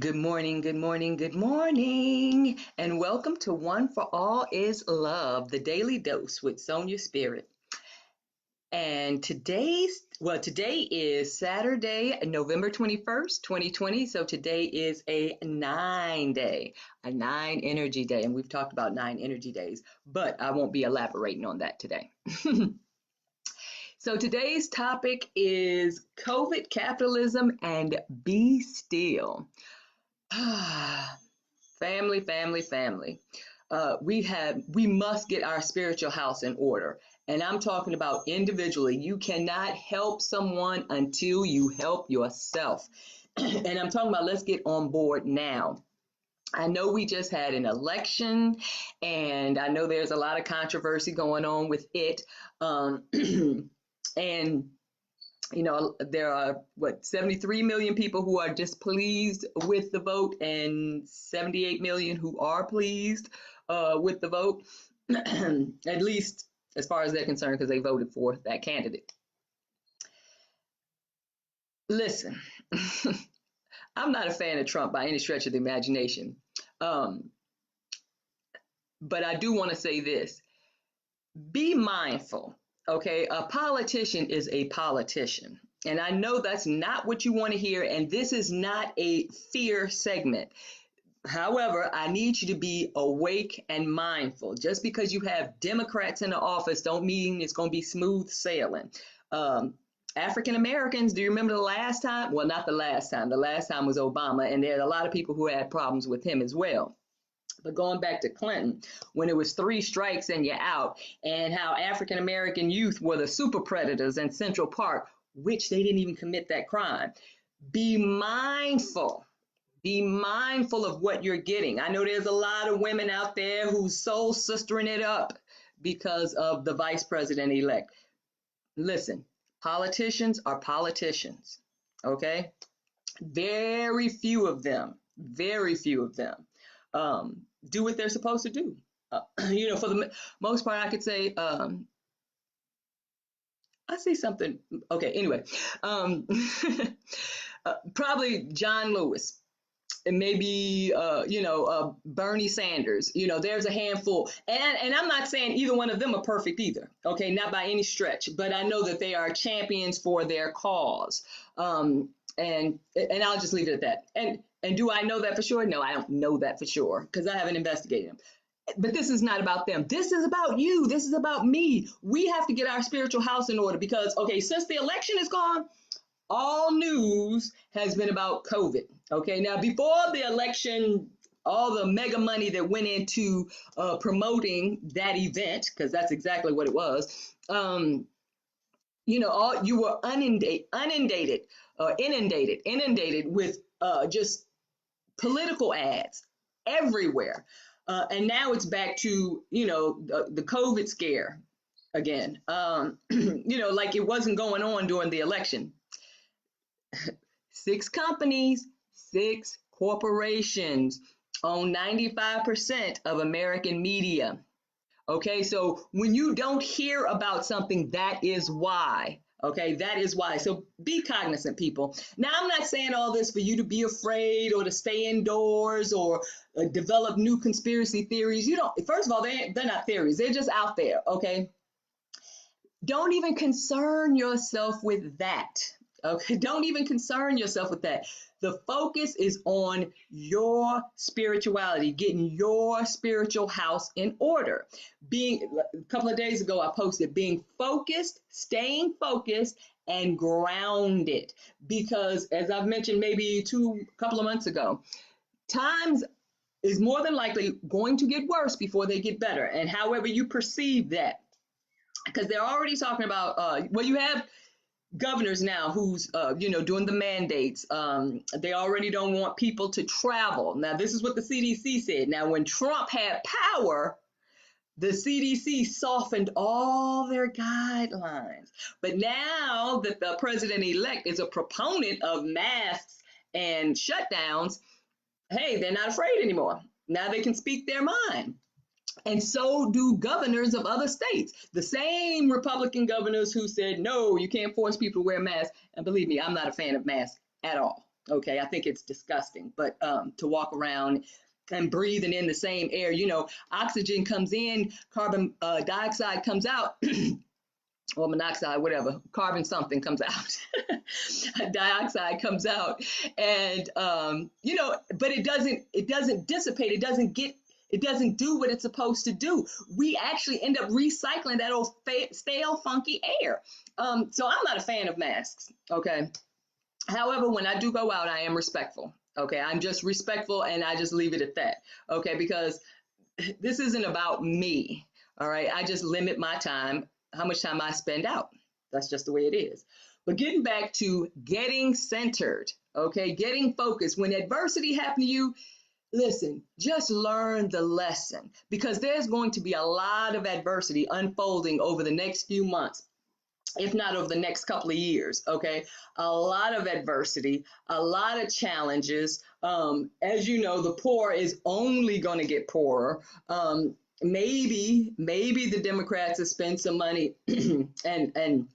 Good morning, good morning, good morning, and welcome to One for All is Love, the daily dose with Sonya Spirit. And today is Saturday, November 21st, 2020. So today is a 9 day, a 9 energy day. And we've talked about 9 energy days, but I won't be elaborating on that today. So today's topic is COVID, capitalism, and be still. Family, family, family. We must get our spiritual house in order. And I'm talking about individually. You cannot help someone until you help yourself. And I'm talking about let's get on board now. I know we just had an election, and I know there's a lot of controversy going on with it. And there are 73 million people who are displeased with the vote and 78 million who are pleased with the vote, at least as far as they're concerned, because they voted for that candidate. Listen, I'm not a fan of Trump by any stretch of the imagination. But I do want to say this. Be mindful. Okay, a politician is a politician. And I know that's not what you want to hear, and this is not a fear segment. However, I need you to be awake and mindful. Just because you have Democrats in the office don't mean it's going to be smooth sailing. African Americans, do you remember the last time? Well, not the last time. The last time was Obama, and there are a lot of people who had problems with him as well. But going back to Clinton, when it was 3 strikes and you're out, and how African American youth were the super predators in Central Park, which they didn't even commit that crime. Be mindful. Be mindful of what you're getting. I know there's a lot of women out there who's soul sistering it up because of the vice president elect. Listen, politicians are politicians, okay? Very few of them do what they're supposed to do. For the most part, I could say, I see something. Okay, anyway, probably John Lewis. And maybe Bernie Sanders. There's a handful, and I'm not saying either one of them are perfect either. Okay, not by any stretch, but I know that they are champions for their cause. And I'll just leave it at that. And do I know that for sure? No, I don't know that for sure because I haven't investigated them. But this is not about them. This is about you. This is about me. We have to get our spiritual house in order because, okay, since the election is gone, all news has been about COVID. Okay, now before the election, all the mega money that went into promoting that event, because that's exactly what it was, you were inundated with just political ads everywhere. And now it's back to, the COVID scare again, like it wasn't going on during the election. 6 companies, 6 corporations own 95% of American media. Okay, so when you don't hear about something, that is why. Okay, that is why. So be cognizant, people. Now, I'm not saying all this for you to be afraid or to stay indoors or develop new conspiracy theories. First of all, they're not theories. They're just out there. Okay, don't even concern yourself with that. Okay, don't even concern yourself with that. The focus is on your spirituality, getting your spiritual house in order. A couple of days ago, I posted being focused, staying focused, and grounded. Because as I've mentioned maybe a couple of months ago, times is more than likely going to get worse before they get better. And however you perceive that, because they're already talking about, you have governors now who's doing the mandates. They already don't want people to travel. Now, this is what the CDC said. Now, when Trump had power, the CDC softened all their guidelines. But now that the president-elect is a proponent of masks and shutdowns, hey, they're not afraid anymore. Now they can speak their mind. And so do governors of other states. The same Republican governors who said, no, you can't force people to wear masks. And believe me, I'm not a fan of masks at all. Okay, I think it's disgusting, but to walk around and breathing in the same air, you know, oxygen comes in, carbon dioxide comes out, or monoxide, whatever, carbon something comes out, dioxide comes out, and you know, but it doesn't dissipate, it doesn't do what it's supposed to do. We actually end up recycling that old stale, funky air. So I'm not a fan of masks. Okay. However, when I do go out, I am respectful. Okay, I'm just respectful, and I just leave it at that. Okay, because this isn't about me. All right, I just limit my time, how much time I spend out. That's just the way it is. But getting back to getting centered, okay, getting focused. When adversity happens to you, listen, just learn the lesson, because there's going to be a lot of adversity unfolding over the next few months, if not over the next couple of years. Okay, a lot of adversity, a lot of challenges. As you know, the poor is only going to get poorer. Maybe the Democrats will spend some money and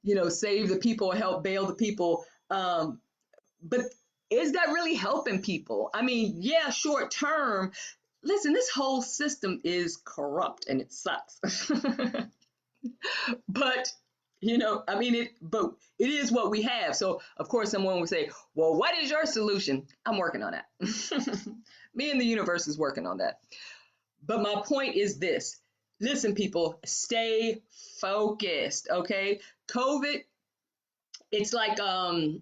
you know, save the people, help bail the people. But is that really helping people? I mean, yeah, short term. Listen, this whole system is corrupt and it sucks. But you know, I mean but it is what we have. So of course someone would say, well, what is your solution? I'm working on that. Me and the universe is working on that. But my point is this: listen, people, stay focused. Okay, COVID, it's like I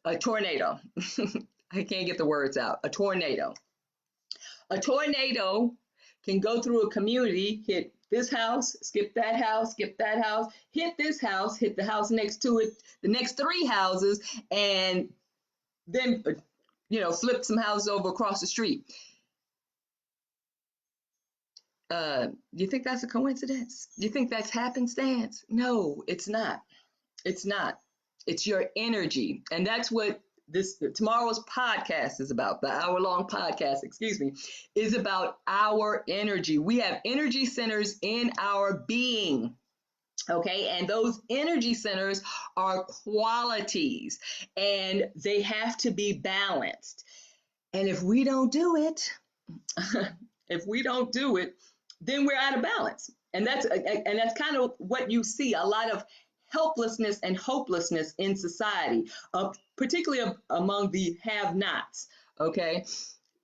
a tornado. I can't get the words out. A tornado can go through a community, hit this house, skip that house, hit this house, hit the house next to it, the next three houses, and then, you know, flip some houses over across the street. You think that's a coincidence? You think that's happenstance? No, it's not. It's not. It's your energy. And that's what this tomorrow's podcast is about. The hour-long podcast, excuse me, is about our energy. We have energy centers in our being. Okay, and those energy centers are qualities, and they have to be balanced. And if we don't do it, if we don't do it, then we're out of balance. And that's kind of what you see, a lot of helplessness and hopelessness in society, particularly among the have-nots. Okay,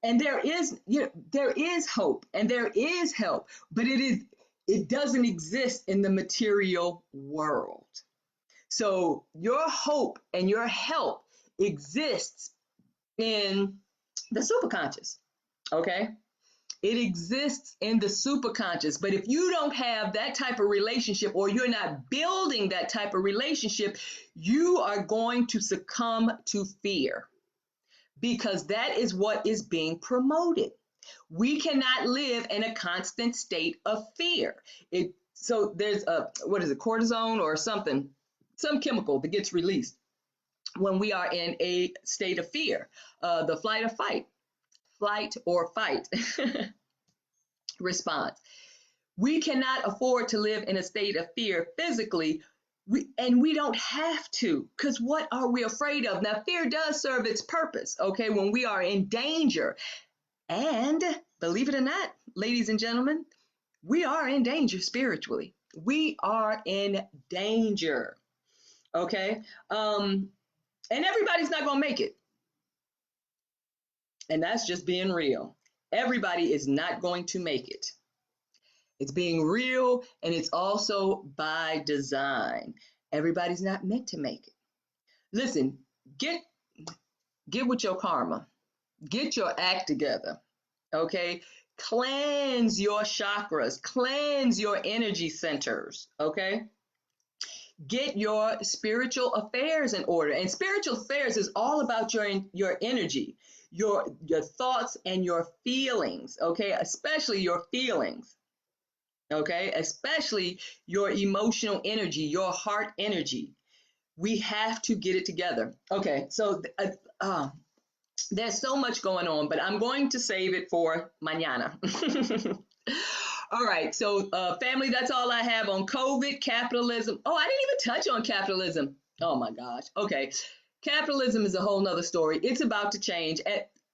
and there is, you know, there is hope and there is help, but it doesn't exist in the material world. So your hope and your help exists in the superconscious. Okay, it exists in the superconscious. But if you don't have that type of relationship, or you're not building that type of relationship, you are going to succumb to fear, because that is what is being promoted. We cannot live in a constant state of fear. So there's what is it, cortisone or something, some chemical that gets released when we are in a state of fear, the flight or fight response. We cannot afford to live in a state of fear physically, and we don't have to, because what are we afraid of? Now, fear does serve its purpose, okay, when we are in danger. And believe it or not, ladies and gentlemen, we are in danger spiritually. We are in danger, okay? And everybody's not going to make it. And that's just being real. Everybody is not going to make it. It's being real, and it's also by design. Everybody's not meant to make it. Listen, get with your karma. Get your act together, okay? Cleanse your chakras, cleanse your energy centers, okay? Get your spiritual affairs in order. And spiritual affairs is all about your energy, your thoughts and your feelings, okay? Especially your feelings, okay? Especially your emotional energy, your heart energy. We have to get it together. Okay, so there's so much going on, but I'm going to save it for mañana. All right, so family, that's all I have on COVID, capitalism. Oh, I didn't even touch on capitalism. Oh my gosh. Okay. Capitalism is a whole nother story. It's about to change.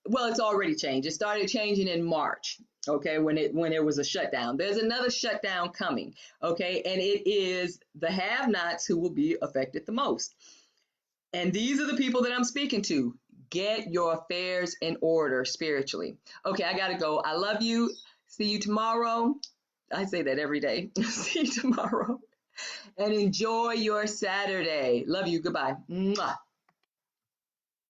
Well, it's already changed. It started changing in March. Okay, when there was a shutdown. There's another shutdown coming. Okay, and it is the have-nots who will be affected the most. And these are the people that I'm speaking to. Get your affairs in order spiritually. Okay, I gotta go. I love you. See you tomorrow. I say that every day. See you tomorrow. And enjoy your Saturday. Love you. Goodbye. Mwah.